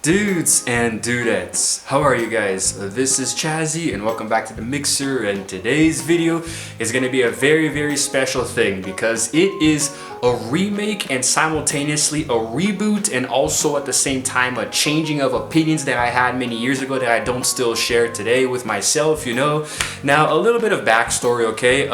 Dudes and dudettes, how are you guys? This is Chazzy and welcome back to the Mixer, and today's video is going to be a very special thing because it is a remake and simultaneously a reboot, and also at the same time a changing of opinions that I had many years ago that I don't still share today with myself, you know. Now, a little bit of backstory, okay?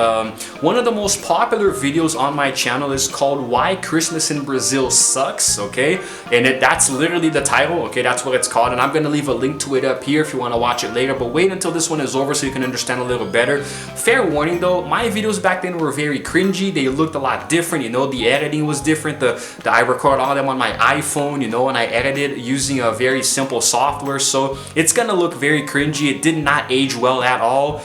One of the most popular videos on my channel is called Why Christmas in Brazil Sucks, okay? And that's literally the title, okay? That's what it's called, and I'm gonna leave a link to it up here if you want to watch it later, but wait until this one is over so you can understand a little better. Fair warning though, my videos back then were very cringy. They looked a lot different, you know. The editing was different. I record all of them on my iPhone, you know, and I edited using a very simple software, so it's gonna look very cringy. It did not age well at all.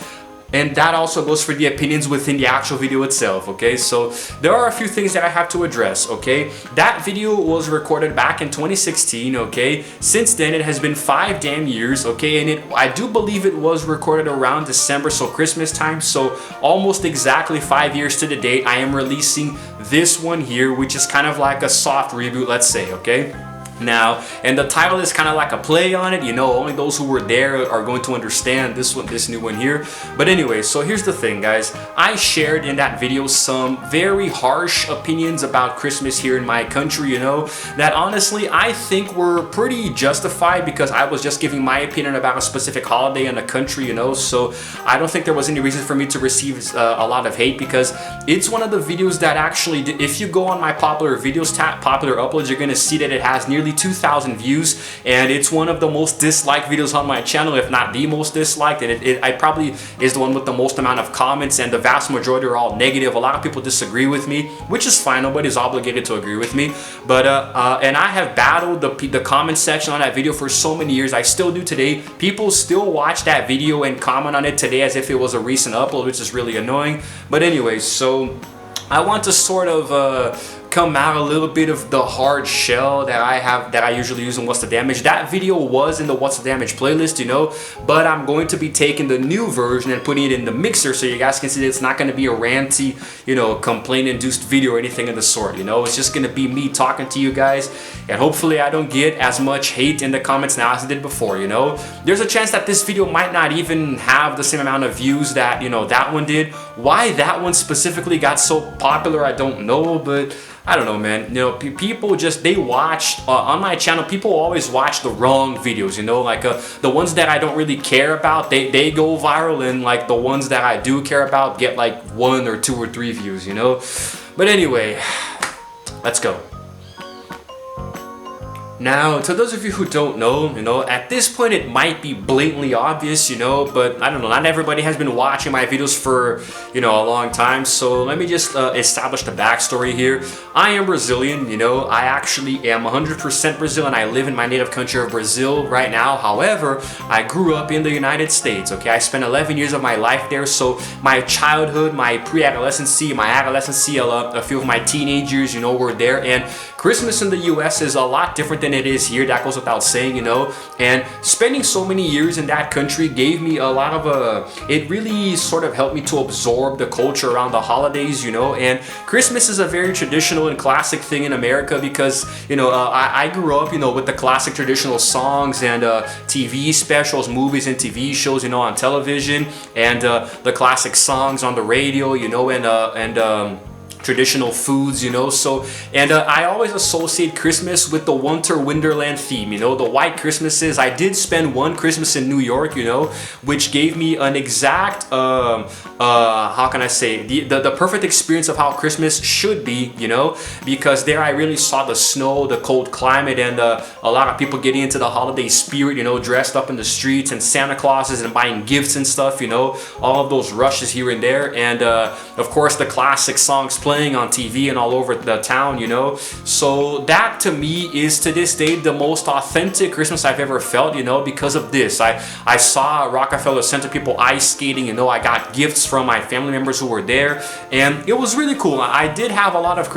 And that also goes for the opinions within the actual video itself, okay? So there are a few things that I have to address, okay? That video was recorded back in 2016, okay? Since then, it has been 5 damn years, okay? And I do believe it was recorded around December, so Christmas time. So almost exactly 5 years to the date, I am releasing this one here, which is kind of like a soft reboot, let's say, okay? Now, and the title is kind of like a play on it, you know. Only those who were there are going to understand this new one here. But anyway, so here's the thing, guys. I shared in that video some very harsh opinions about Christmas here in my country, you know, that honestly I think were pretty justified because I was just giving my opinion about a specific holiday in the country, you know. So I don't think there was any reason for me to receive a lot of hate, because it's one of the videos that actually, if you go on my popular videos tab, popular uploads, you're gonna see that it has nearly 2,000 views, and it's one of the most disliked videos on my channel, if not the most disliked, and it probably is the one with the most amount of comments, and the vast majority are all negative. A lot of people disagree with me, which is fine. Nobody's obligated to agree with me, but and I have battled the comment section on that video for so many years. I still do today. People still watch that video and comment on it today as if it was a recent upload, which is really annoying. But anyway, so I want to sort of come out a little bit of the hard shell that I usually use in What's the Damage. That video was in the What's the Damage playlist, you know, but I'm going to be taking the new version and putting it in the Mixer so you guys can see that it's not going to be a ranty, you know, complaint-induced video or anything of the sort, you know. It's just going to be me talking to you guys, and hopefully I don't get as much hate in the comments now as I did before, you know. There's a chance that this video might not even have the same amount of views that, you know, that one did. Why that one specifically got so popular, I don't know, but I don't know, man. You know, people just, they watch on my channel, people always watch the wrong videos, you know, like the ones that I don't really care about, they go viral, and like the ones that I do care about get like 1 or 2 or 3 views, you know. But anyway, let's go. Now, to those of you who don't know, you know, at this point it might be blatantly obvious, you know, but I don't know, not everybody has been watching my videos for, you know, a long time, so let me just establish the backstory here. I am Brazilian, you know, I actually am 100% Brazilian. I live in my native country of Brazil right now. However, I grew up in the United States, okay? I spent 11 years of my life there, so my childhood, my pre-adolescency, my adolescency, a few of my teenagers, you know, were there, and Christmas in the US is a lot different than it is here. That goes without saying, you know, and spending so many years in that country gave me a lot of it really sort of helped me to absorb the culture around the holidays, you know. And Christmas is a very traditional and classic thing in America because, you know, I grew up, you know, with the classic traditional songs and TV specials, movies and TV shows, you know, on television, and the classic songs on the radio, you know, and traditional foods, you know. So, and I always associate Christmas with the winter wonderland theme, you know, the white Christmases. I did spend one Christmas in New York, you know, which gave me an exact how can I say, the perfect experience of how Christmas should be, you know, because there I really saw the snow, the cold climate, and a lot of people getting into the holiday spirit, you know, dressed up in the streets, and Santa Clauses and buying gifts and stuff, you know, all of those rushes here and there, and of course the classic songs playing on TV and all over the town, you know. So that to me is to this day the most authentic Christmas I've ever felt, you know, because of this. I saw Rockefeller Center people ice skating, you know. I got gifts from my family members who were there, and it was really cool. I did have a lot of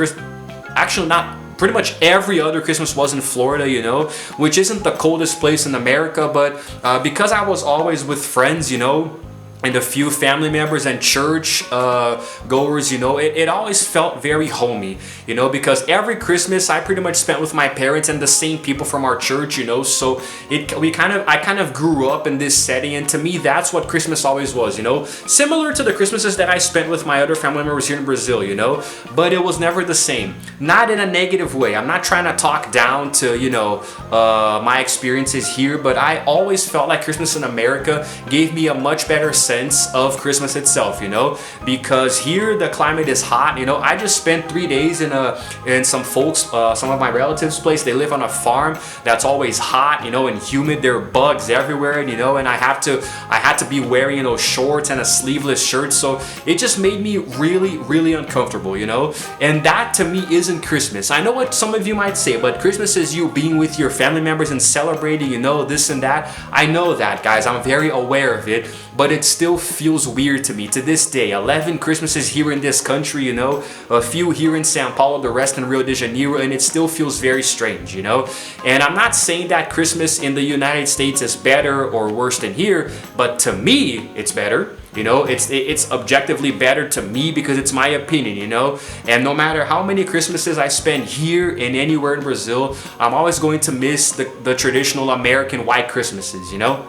actually not pretty much every other Christmas was in Florida, you know, which isn't the coldest place in America, but because I was always with friends, you know, and a few family members and church goers, you know, it always felt very homey, you know, because every Christmas I pretty much spent with my parents and the same people from our church, you know. So I kind of grew up in this setting, and to me that's what Christmas always was, you know, similar to the Christmases that I spent with my other family members here in Brazil, you know, but it was never the same. Not in a negative way. I'm not trying to talk down to, you know, my experiences here, but I always felt like Christmas in America gave me a much better sense of Christmas itself, you know, because here the climate is hot, you know. I just spent 3 days in some folks, some of my relatives' place. They live on a farm that's always hot, you know, and humid. There are bugs everywhere, you know, and I had to be wearing, you know, shorts and a sleeveless shirt, so it just made me really uncomfortable, you know. And that to me isn't Christmas. I know what some of you might say, but Christmas is you being with your family members and celebrating, you know, this and that. I know that, guys. I'm very aware of it, but it still feels weird to me to this day. 11 Christmases here in this country, you know, a few here in Sao Paulo, the rest in Rio de Janeiro, and it still feels very strange, you know. And I'm not saying that Christmas in the United States is better or worse than here, but to me it's better. You know, it's objectively better to me because it's my opinion, you know. And no matter how many Christmases I spend here and anywhere in Brazil, I'm always going to miss the traditional American white Christmases, you know.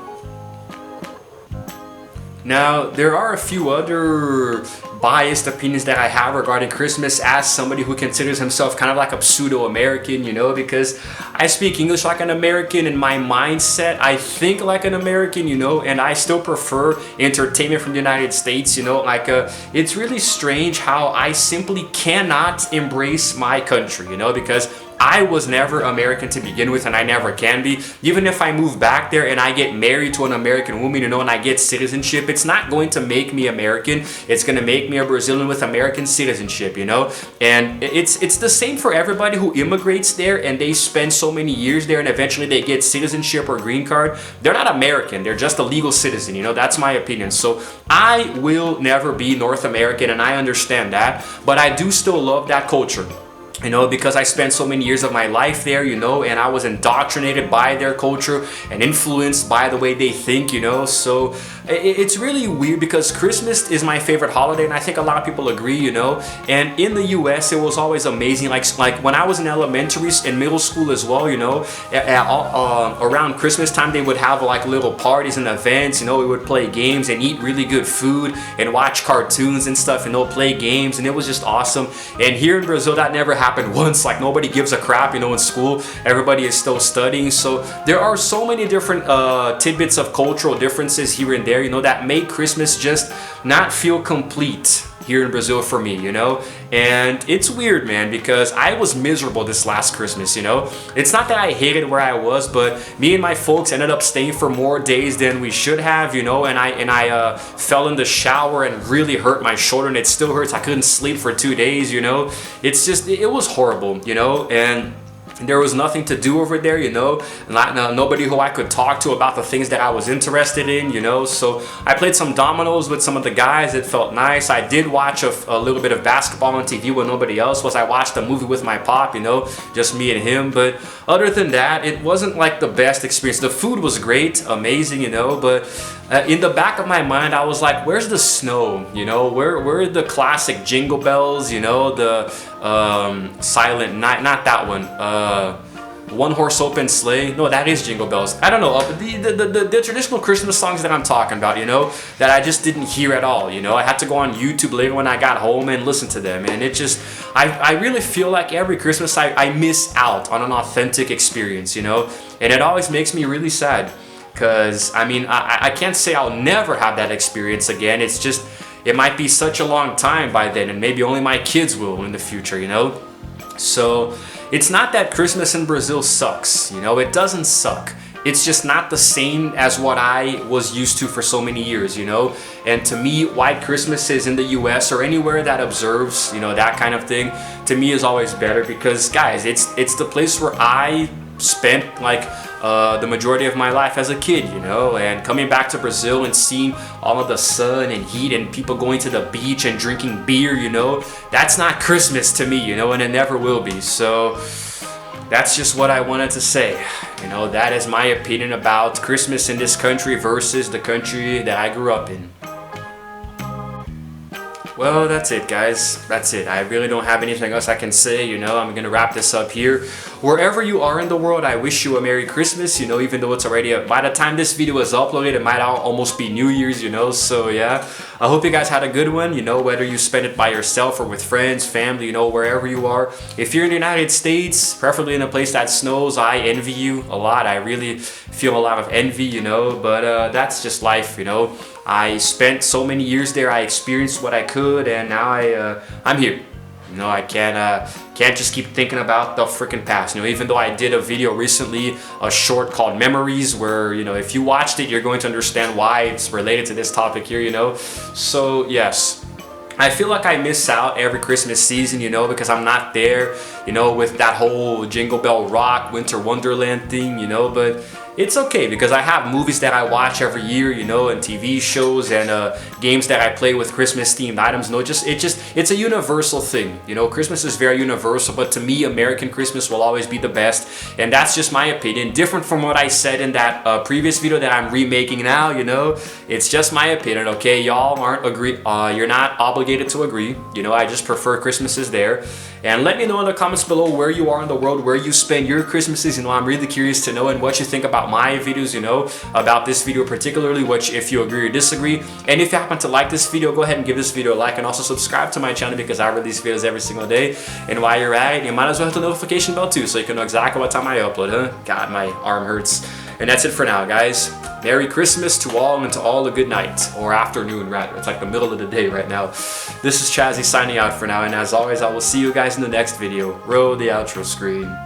Now, there are a few other biased opinions that I have regarding Christmas as somebody who considers himself kind of like a pseudo-American, you know, because I speak English like an American. In my mindset, I think like an American, you know, and I still prefer entertainment from the United States, you know. Like, it's really strange how I simply cannot embrace my country, you know, because I was never American to begin with, and I never can be. Even if I move back there and I get married to an American woman, you know, and I get citizenship, it's not going to make me American. It's going to make me a Brazilian with American citizenship, you know. And it's the same for everybody who immigrates there and they spend so many years there and eventually they get citizenship or green card. They're not American. They're just a legal citizen, you know. That's my opinion. So I will never be North American, and I understand that, but I do still love that culture. You know, because I spent so many years of my life there, you know, and I was indoctrinated by their culture and influenced by the way they think, you know. So it's really weird because Christmas is my favorite holiday, and I think a lot of people agree, you know. And in the US, it was always amazing. Like when I was in elementary and middle school as well, you know, around Christmas time, they would have like little parties and events, you know. We would play games and eat really good food and watch cartoons and stuff, you know, play games, and it was just awesome. And here in Brazil, that never happened once. Like, nobody gives a crap, you know. In school, everybody is still studying. So there are so many different tidbits of cultural differences here and there, you know, that make Christmas just not feel complete here in Brazil for me, you know. And it's weird, man, because I was miserable this last Christmas, you know. It's not that I hated where I was, but me and my folks ended up staying for more days than we should have, you know. And I fell in the shower and really hurt my shoulder, and it still hurts. I couldn't sleep for 2 days, you know. It's just, it was horrible, you know. And there was nothing to do over there, you know. Nobody who I could talk to about the things that I was interested in, you know. So I played some dominoes with some of the guys. It felt nice. I did watch a little bit of basketball on TV when nobody else was. I watched a movie with my pop, you know, just me and him. But other than that, it wasn't like the best experience. The food was great, amazing, you know, but in the back of my mind, I was like, where's the snow, you know? Where are the classic jingle bells, you know, the Silent Night, not that one, One Horse Open Sleigh. No, that is Jingle Bells. I don't know, the traditional Christmas songs that I'm talking about, you know, that I just didn't hear at all, you know. I had to go on YouTube later when I got home and listen to them, and it just, I really feel like every Christmas I miss out on an authentic experience, you know, and it always makes me really sad. Because, I mean, I can't say I'll never have that experience again. It's just, it might be such a long time by then, and maybe only my kids will in the future, you know? So, it's not that Christmas in Brazil sucks, you know? It doesn't suck. It's just not the same as what I was used to for so many years, you know? And to me, white Christmases in the US or anywhere that observes, you know, that kind of thing, to me is always better because, guys, it's the place where I spent, like, the majority of my life as a kid, you know. And coming back to Brazil and seeing all of the sun and heat and people going to the beach and drinking beer, you know, that's not Christmas to me, you know, and it never will be. So that's just what I wanted to say. You know, that is my opinion about Christmas in this country versus the country that I grew up in. well, that's it, guys. That's it. I really don't have anything else I can say, you know. I'm gonna wrap this up here. Wherever you are in the world, I wish you a Merry Christmas, you know, even though it's already, by the time this video is uploaded, it might almost be New Year's, you know, so yeah. I hope you guys had a good one, you know, whether you spend it by yourself or with friends, family, you know, wherever you are. If you're in the United States, preferably in a place that snows, I envy you a lot. I really feel a lot of envy, you know, but that's just life, you know. I spent so many years there, I experienced what I could, and now I'm here. You know, I can't just keep thinking about the freaking past. You know, even though I did a video recently, a short called Memories, where, you know, if you watched it, you're going to understand why it's related to this topic here, you know. So, yes. I feel like I miss out every Christmas season, you know, because I'm not there, you know, with that whole Jingle Bell Rock, Winter Wonderland thing, you know, but it's okay because I have movies that I watch every year, you know, and TV shows and games that I play with Christmas themed items. You know, it's a universal thing. You know, Christmas is very universal, but to me, American Christmas will always be the best. And that's just my opinion, different from what I said in that previous video that I'm remaking now, you know. It's just my opinion, okay? Y'all you're not obligated to agree. You know, I just prefer Christmases there. And let me know in the comments below where you are in the world, where you spend your Christmases. You know, I'm really curious to know and what you think about my videos, you know, about this video particularly, which if you agree or disagree. And if you happen to like this video, go ahead and give this video a like and also subscribe to my channel because I release videos every single day. And while you're at it, you might as well hit the notification bell too so you can know exactly what time I upload, huh? God, my arm hurts. And that's it for now, guys. Merry Christmas to all and to all a good night, or afternoon rather. It's like the middle of the day right now. This is Chazzy signing out for now, and as always, I will see you guys in the next video. Roll the outro screen.